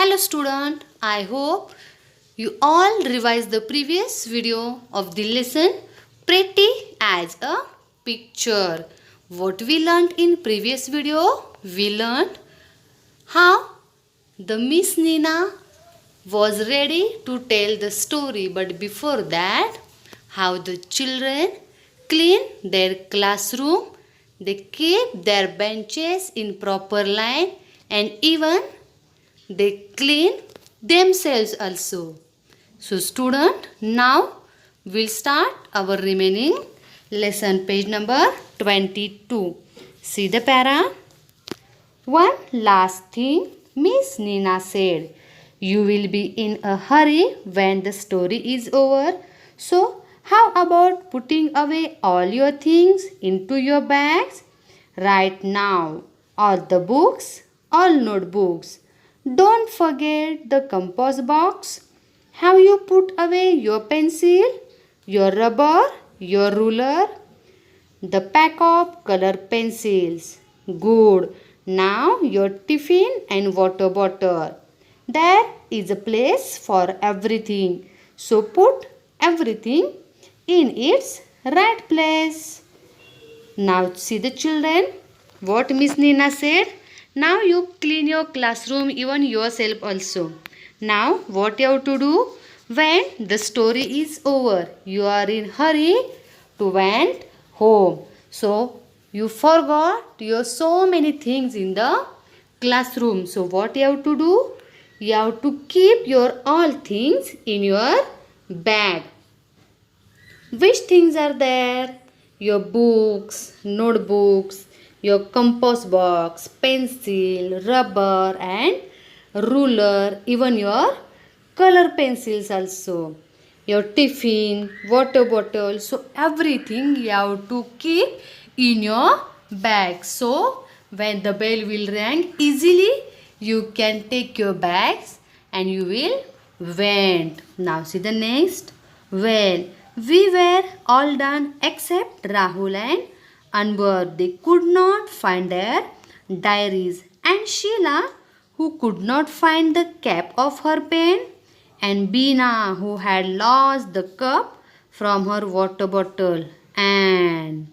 Hello student, I hope you all revised the previous video of the lesson Pretty as a Picture. What we learned in previous video? We learned how the Miss Nina was ready to tell the story, but before that how the children clean their classroom, they keep their benches in proper line, and even they clean themselves also. So student, now we'll start our remaining lesson, page number 22. See the para. One last thing Miss Nina said. You will be in a hurry when the story is over. So how about putting away all your things into your bags right now? All the books, all notebooks. Don't forget the compost box. Have you put away your pencil, your rubber, your ruler, the pack of color pencils? Good. Now your tiffin and water bottle. There is a place for everything. So put everything in its right place. Now see the children, what Miss Nina said. Now you clean your classroom, even yourself also. Now what you have to do? When the story is over, you are in hurry to went home. So you forgot your so many things in the classroom. So what you have to do? You have to keep your all things in your bag. Which things are there? Your books, notebooks, your compost box, pencil, rubber and ruler, even your color pencils also. Your tiffin, water bottle. So everything you have to keep in your bag. So when the bell will ring, easily you can take your bags and you will went. Now see the next. Well, we were all done except Rahul and Anwar. They could not find their diaries. And Sheila, who could not find the cap of her pen. And Beena, who had lost the cup from her water bottle. And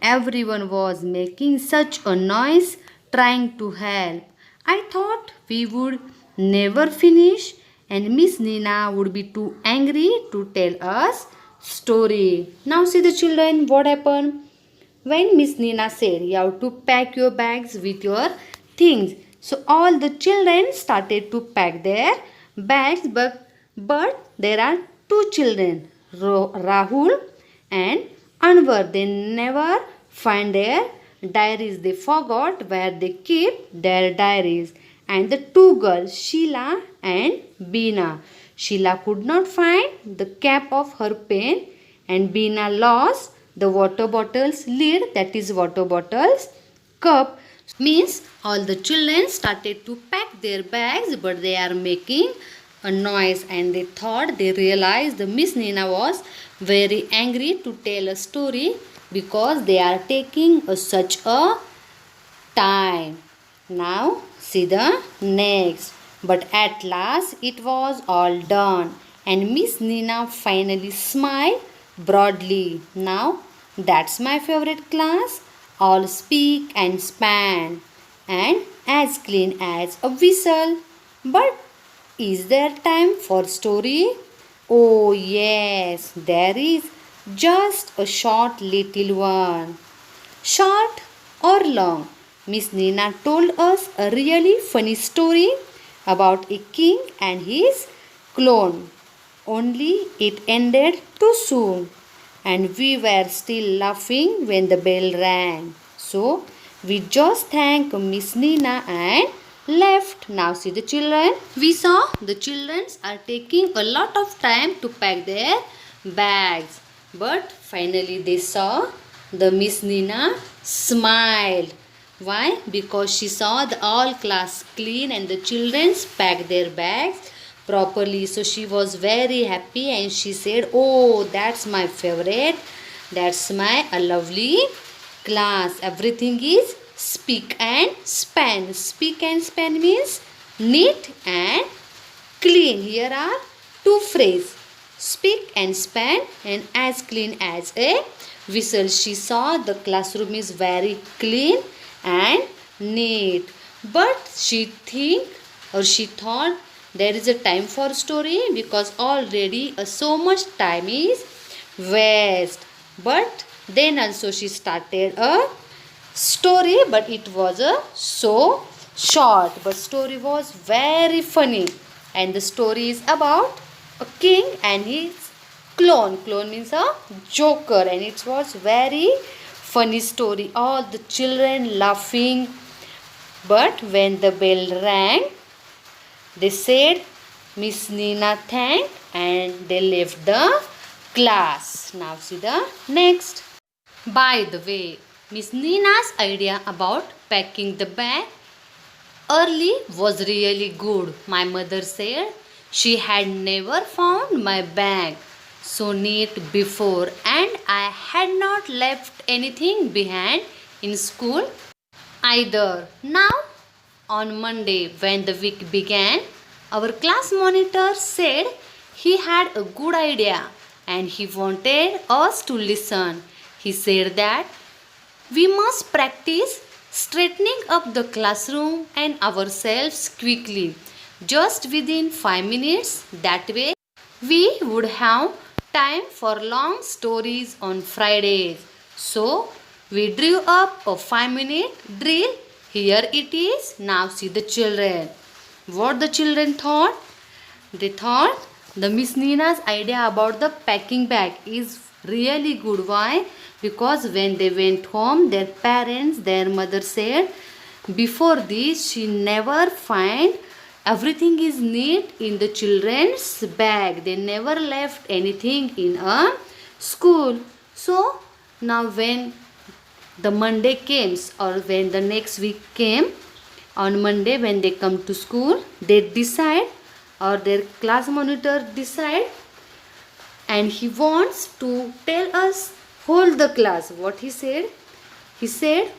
everyone was making such a noise trying to help. I thought we would never finish and Miss Nina would be too angry to tell us story. Now see the children, what happened? When Miss Nina said you have to pack your bags with your things. So all the children started to pack their bags, but there are two children, Rahul and Anwar. They never find their diaries. They forgot where they keep their diaries. And the two girls, Sheila and Beena. Sheila could not find the cap of her pen and Beena lost the water bottle's lid, that is water bottle's cup. Means all the children started to pack their bags, but they are making a noise and they realized the Miss Nina was very angry to tell a story because they are taking such a time. Now see the next. But at last it was all done and Miss Nina finally smiled broadly. Now that's my favorite class. All speak and span and as clean as a whistle. But is there time for story? Oh yes, there is just a short little one. Short or long? Miss Nina told us a really funny story about a king and his clone. Only it ended too soon and we were still laughing when the bell rang. So we just thanked Miss Nina and left. Now see the children. We saw the children are taking a lot of time to pack their bags. But finally they saw the Miss Nina smiled. Why? Because she saw the all class clean and the children pack their bags properly. So she was very happy and she said, oh, that's my favorite. That's my lovely class. Everything is speak and span. Speak and span means neat and clean. Here are two phrases. Speak and span and as clean as a whistle. She saw the classroom is very clean and neat. But she thought there is a time for story because already so much time is waste. But then also she started a story, but it was so short, but story was very funny. And the story is about a king and his clone means a joker, and it was very funny story, all the children laughing. But when the bell rang, they said Miss Nina thanked and they left the class. Now see the next. By the way, Miss Nina's idea about packing the bag early was really good. My mother said she had never found my bag so neat before, and I had not left anything behind in school either. Now, on Monday, when the week began, our class monitor said he had a good idea and he wanted us to listen. He said that we must practice straightening up the classroom and ourselves quickly, just within 5 minutes. That way, we would have time for long stories on Fridays. So, we drew up a 5-minute drill. Here it is. Now see the children. What the children thought? They thought the Miss Nina's idea about the packing bag is really good. Why? Because when they went home, their mother said, before this she never find everything is neat in the children's bag. They never left anything in a school. So now when the Monday came, or when the next week came, on Monday when they come to school, they decide, or their class monitor decide, and he wants to tell us whole the class. What he said? He said,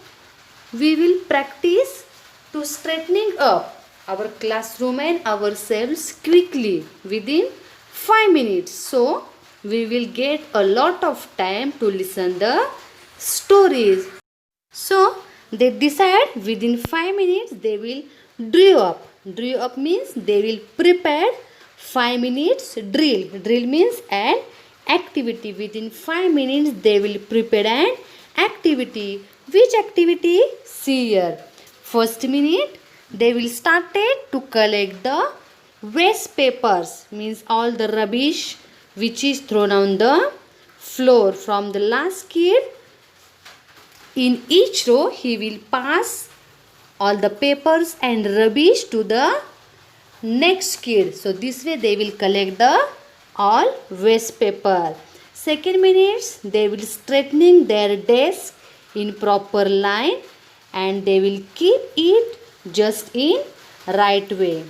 we will practice to straightening up our classroom and ourselves quickly within 5 minutes. So we will get a lot of time to listen the stories. So they decide within 5 minutes they will drill up. Drill up means they will prepare 5 minutes drill. Drill means an activity. Within 5 minutes they will prepare an activity. Which activity? See here. First minute they will start to collect the waste papers, means all the rubbish which is thrown on the floor from the last kid. In each row he will pass all the papers and rubbish to the next kid. So this way they will collect the all waste paper. Second minutes they will straightening their desk in proper line and they will keep it just in right way.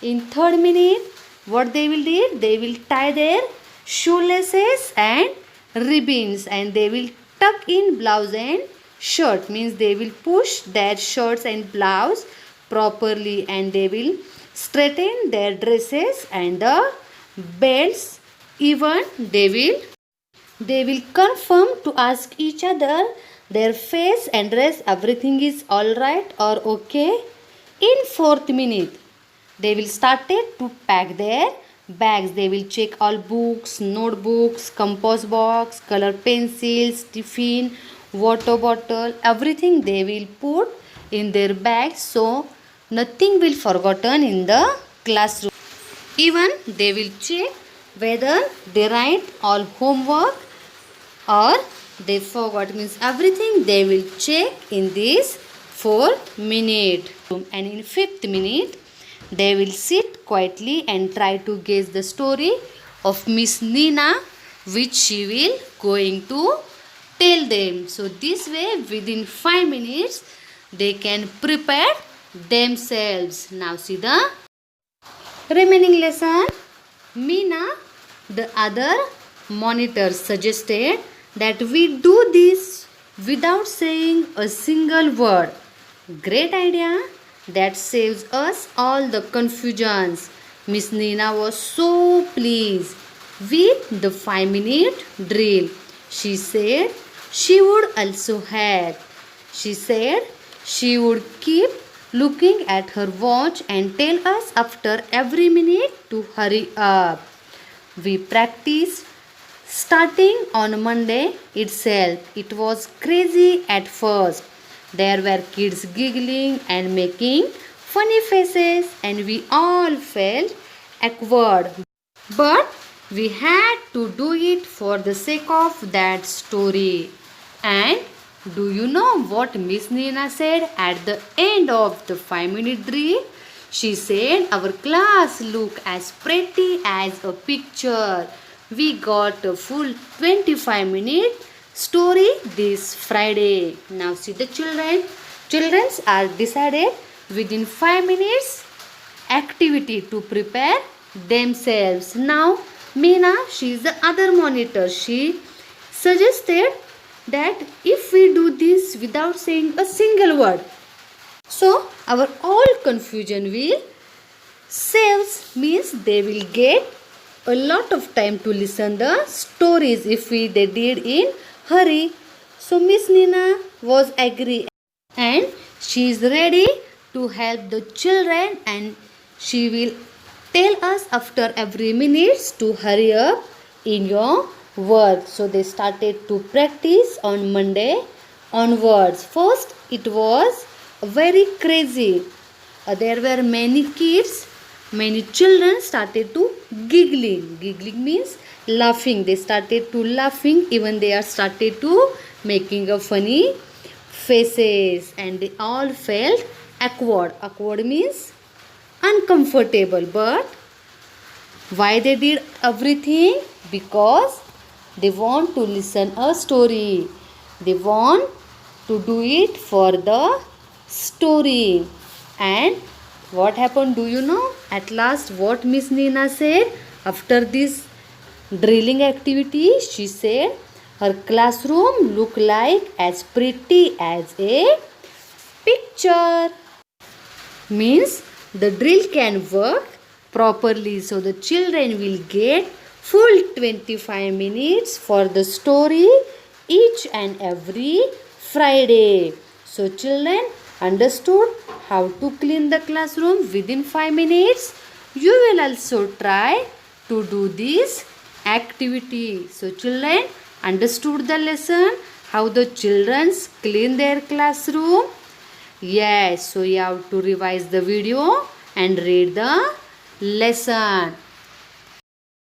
In third minute, what they will do? They will tie their shoelaces and ribbons and they will tuck in blouse and shirt, means they will push their shirts and blouse properly and they will straighten their dresses and the belts. Even they will confirm to ask each other their face and dress everything is all right or okay. In fourth minute they will started to pack their bags. They will check all books, notebooks, compass box, color pencils, tiffin, water bottle, everything they will put in their bags so nothing will forgotten in the classroom. Even they will check whether they write all homework or they forgot, means everything they will check in this 4th minute. And in 5th minute they will sit quietly and try to guess the story of Miss Nina which she will going to tell them. So this way within 5 minutes they can prepare themselves. Now see the remaining lesson. Meena, the other monitor, suggested that we do this without saying a single word. Great idea. That saves us all the confusions. Miss Nina was so pleased with the 5-minute drill. She said she would also have. She said she would keep looking at her watch and tell us after every minute to hurry up. We practiced starting on Monday itself. It was crazy at first. There were kids giggling and making funny faces, and we all felt awkward. But we had to do it for the sake of that story. And do you know what Miss Nina said at the end of the 5-minute drill? She said our class looked as pretty as a picture. We got a full 25-minute story this Friday. Now see the children. Children are decided within 5 minutes activity to prepare themselves. Now Meena, she is the other monitor. She suggested that if we do this without saying a single word, so our all confusion will saves, means they will get a lot of time to listen the stories if they did in hurry. So Miss Nina was agree, and she is ready to help the children, and she will tell us after every minute to hurry up in your work. So they started to practice on Monday onwards. First it was very crazy. There were many kids, many children started to giggling. Giggling means laughing. They started to laughing, even they are started to making a funny faces, and they all felt awkward. Awkward means uncomfortable. But why they did everything? Because they want to listen a story. They want to do it for the story. And what happened, do you know? At last what Miss Nina said after this drilling activity? She said her classroom looked like as pretty as a picture. Means the drill can work properly, so the children will get full 25 minutes for the story each and every Friday. So children understood how to clean the classroom within 5 minutes. You will also try to do this activity. So children understood the lesson, how the children clean their classroom. Yes, so you have to revise the video and read the lesson.